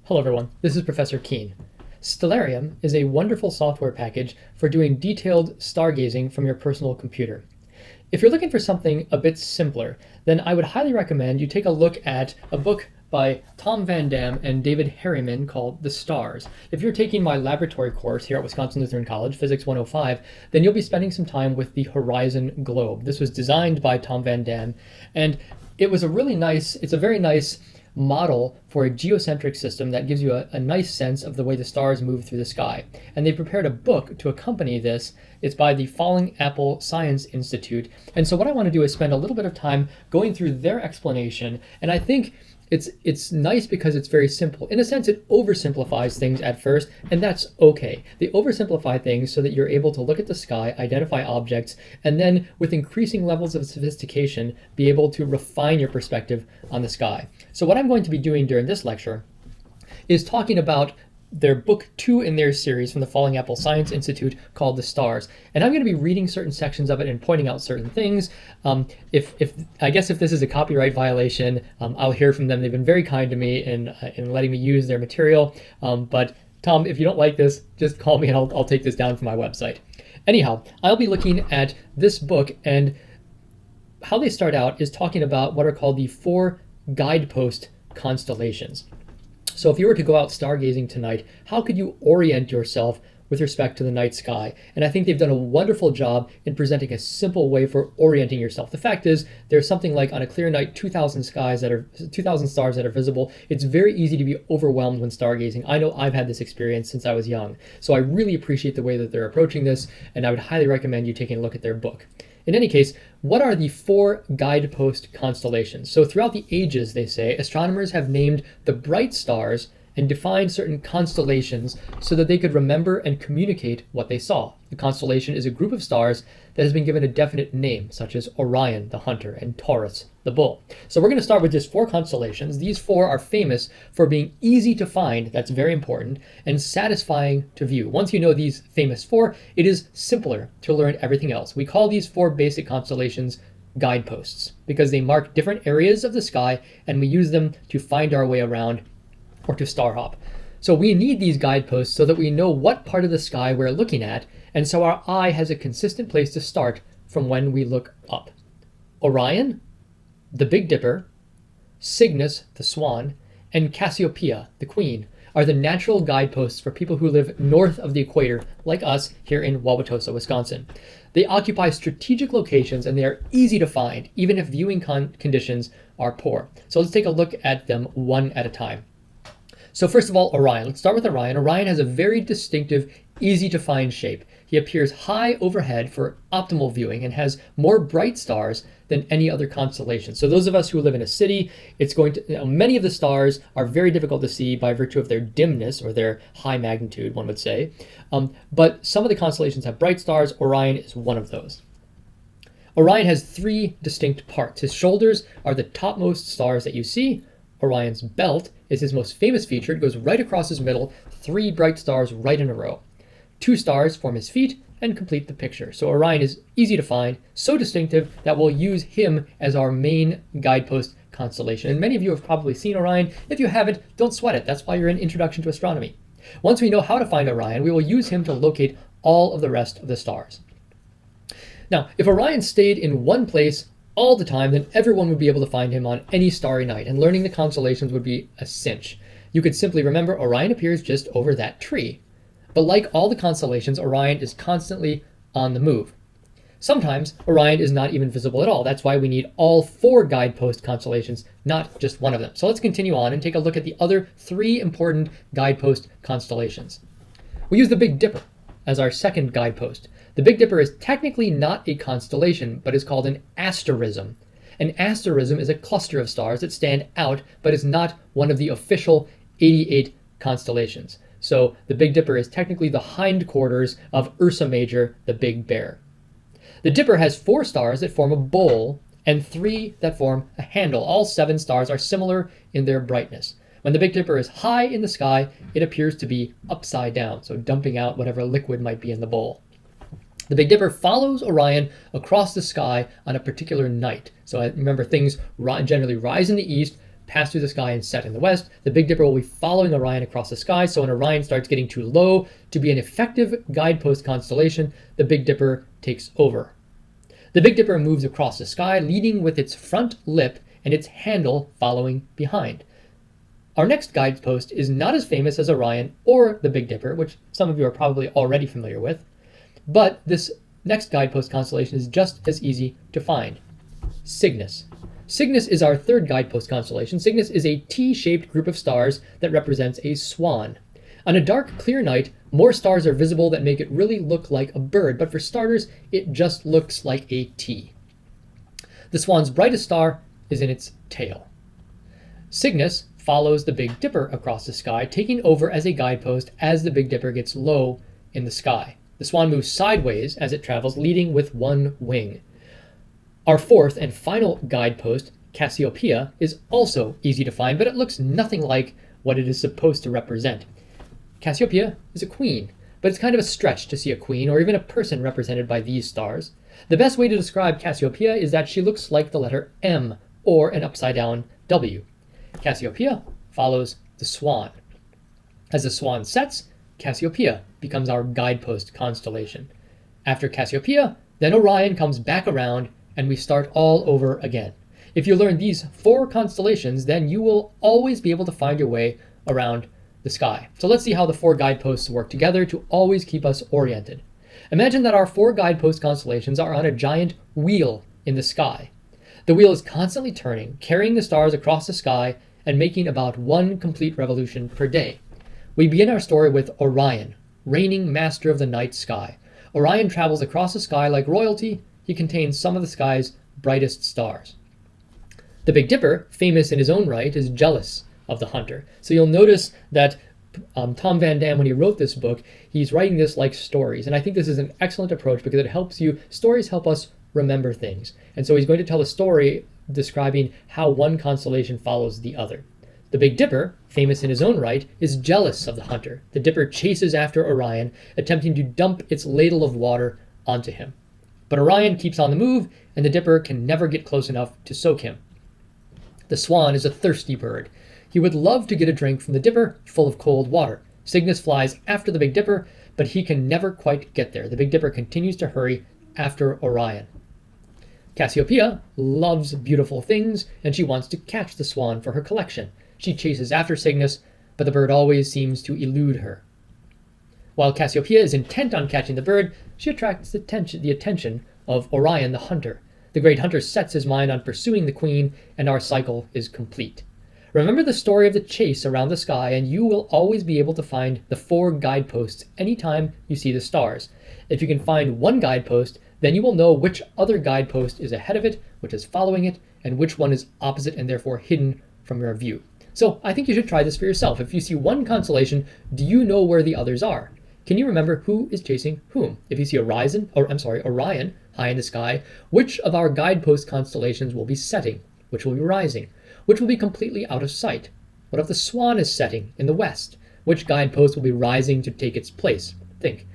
Hello everyone, this is Professor Kuehn. Stellarium is a wonderful software package for doing detailed stargazing from your personal computer. If you're looking for something a bit simpler, then I would highly recommend you take a look at a book by VanDamme and David Harriman called The Stars. If you're taking my laboratory course here at Wisconsin Lutheran College, Physics 105, then you'll be spending some time with the Horizon Globe. This was designed by VanDamme, and it's a very nice model for a geocentric system that gives you a nice sense of the way the stars move through the sky. And they prepared a book to accompany this. It's by the Falling Apple Science Institute. And so what I want to do is spend a little bit of time going through their explanation. And I think it's nice because it's very simple. In a sense, it oversimplifies things at first, and that's okay. They oversimplify things so that you're able to look at the sky, identify objects, and then with increasing levels of sophistication, be able to refine your perspective on the sky. So what I'm going to be doing during this lecture is talking about their book 2 in their series from the Falling Apple Science Institute called The Stars. And I'm going to be reading certain sections of it and pointing out certain things. If this is a copyright violation, I'll hear from them. They've been very kind to me in letting me use their material. But Tom, if you don't like this, just call me and I'll take this down from my website. Anyhow, I'll be looking at this book, and how they start out is talking about what are called the 4 guidepost constellations. So if you were to go out stargazing tonight, how could you orient yourself with respect to the night sky? And I think they've done a wonderful job in presenting a simple way for orienting yourself. The fact is, there's something like on a clear night, 2,000 stars that are visible. It's very easy to be overwhelmed when stargazing. I know I've had this experience since I was young. So I really appreciate the way that they're approaching this, and I would highly recommend you taking a look at their book. In any case, what are the 4 guidepost constellations? So throughout the ages, they say, astronomers have named the bright stars and defined certain constellations so that they could remember and communicate what they saw. The constellation is a group of stars that has been given a definite name, such as Orion, the hunter, and Taurus, the bull. So we're going to start with just 4 constellations. These 4 are famous for being easy to find, that's very important, and satisfying to view. Once you know these famous 4, it is simpler to learn everything else. We call these 4 basic constellations guideposts because they mark different areas of the sky, and we use them to find our way around or to star hop. So we need these guideposts so that we know what part of the sky we're looking at, and so our eye has a consistent place to start from when we look up. Orion, the Big Dipper, Cygnus, the swan, and Cassiopeia, the queen, are the natural guideposts for people who live north of the equator, like us here in Wauwatosa, Wisconsin. They occupy strategic locations and they are easy to find, even if viewing conditions are poor. So let's take a look at them one at a time. So first of all, Orion. Let's start with Orion. Orion has a very distinctive, easy to find shape. He appears high overhead for optimal viewing and has more bright stars than any other constellation. So those of us who live in a city, many of the stars are very difficult to see by virtue of their dimness or their high magnitude, one would say. But some of the constellations have bright stars. Orion is one of those. Orion has 3 distinct parts. His shoulders are the topmost stars that you see. Orion's belt is his most famous feature. It goes right across his middle, 3 bright stars right in a row. 2 stars form his feet and complete the picture. So Orion is easy to find, so distinctive that we'll use him as our main guidepost constellation. And many of you have probably seen Orion. If you haven't, don't sweat it. That's why you're in Introduction to Astronomy. Once we know how to find Orion, we will use him to locate all of the rest of the stars. Now, if Orion stayed in one place all the time, then everyone would be able to find him on any starry night, and learning the constellations would be a cinch. You could simply remember Orion appears just over that tree. But like all the constellations, Orion is constantly on the move. Sometimes Orion is not even visible at all. That's why we need all 4 guidepost constellations, not just one of them. So let's continue on and take a look at the other 3 important guidepost constellations. We use the Big Dipper as our second guidepost. The Big Dipper is technically not a constellation, but is called an asterism. An asterism is a cluster of stars that stand out, but is not one of the official 88 constellations. So the Big Dipper is technically the hindquarters of Ursa Major, the Big Bear. The Dipper has 4 stars that form a bowl and 3 that form a handle. All 7 stars are similar in their brightness. When the Big Dipper is high in the sky, it appears to be upside down, so dumping out whatever liquid might be in the bowl. The Big Dipper follows Orion across the sky on a particular night. So remember, things generally rise in the east, pass through the sky and set in the west. The Big Dipper will be following Orion across the sky, so when Orion starts getting too low to be an effective guidepost constellation, the Big Dipper takes over. The Big Dipper moves across the sky, leading with its front lip and its handle following behind. Our next guidepost is not as famous as Orion or the Big Dipper, which some of you are probably already familiar with, but this next guidepost constellation is just as easy to find. Cygnus. Cygnus is our third guidepost constellation. Cygnus is a T-shaped group of stars that represents a swan. On a dark, clear night, more stars are visible that make it really look like a bird, but for starters, it just looks like a T. The swan's brightest star is in its tail. Cygnus follows the Big Dipper across the sky, taking over as a guidepost as the Big Dipper gets low in the sky. The swan moves sideways as it travels, leading with one wing. Our fourth and final guidepost, Cassiopeia, is also easy to find, but it looks nothing like what it is supposed to represent. Cassiopeia is a queen, but it's kind of a stretch to see a queen or even a person represented by these stars. The best way to describe Cassiopeia is that she looks like the letter M or an upside-down W. Cassiopeia follows the swan. As the swan sets, Cassiopeia becomes our guidepost constellation. After Cassiopeia, then Orion comes back around and we start all over again. If you learn these 4 constellations, then you will always be able to find your way around the sky. So let's see how the 4 guideposts work together to always keep us oriented. Imagine that our 4 guidepost constellations are on a giant wheel in the sky. The wheel is constantly turning, carrying the stars across the sky and making about 1 complete revolution per day. We begin our story with Orion, reigning master of the night sky. Orion travels across the sky like royalty. He contains some of the sky's brightest stars. The Big Dipper, famous in his own right, is jealous of the hunter. So you'll notice that Tom VanDamme, when he wrote this book, he's writing this like stories. And I think this is an excellent approach because it helps you, stories help us remember things. And so he's going to tell a story describing how one constellation follows the other. The Big Dipper, famous in his own right, is jealous of the hunter. The Dipper chases after Orion, attempting to dump its ladle of water onto him. But Orion keeps on the move, and the Dipper can never get close enough to soak him. The swan is a thirsty bird. He would love to get a drink from the Dipper full of cold water. Cygnus flies after the Big Dipper, but he can never quite get there. The Big Dipper continues to hurry after Orion. Cassiopeia loves beautiful things, and she wants to catch the swan for her collection. She chases after Cygnus, but the bird always seems to elude her. While Cassiopeia is intent on catching the bird, she attracts the attention of Orion the hunter. The great hunter sets his mind on pursuing the queen, and our cycle is complete. Remember the story of the chase around the sky, and you will always be able to find the 4 guideposts anytime you see the stars. If you can find one guidepost, then you will know which other guidepost is ahead of it, which is following it, and which one is opposite and therefore hidden from your view. So I think you should try this for yourself. If you see one constellation, do you know where the others are? Can you remember who is chasing whom? If you see Orion high in the sky, which of our guidepost constellations will be setting? Which will be rising? Which will be completely out of sight? What if the swan is setting in the west? Which guidepost will be rising to take its place? Think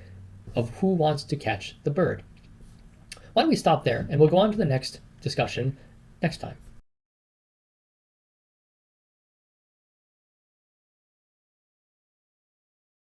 of who wants to catch the bird. Why don't we stop there, and we'll go on to the next discussion next time.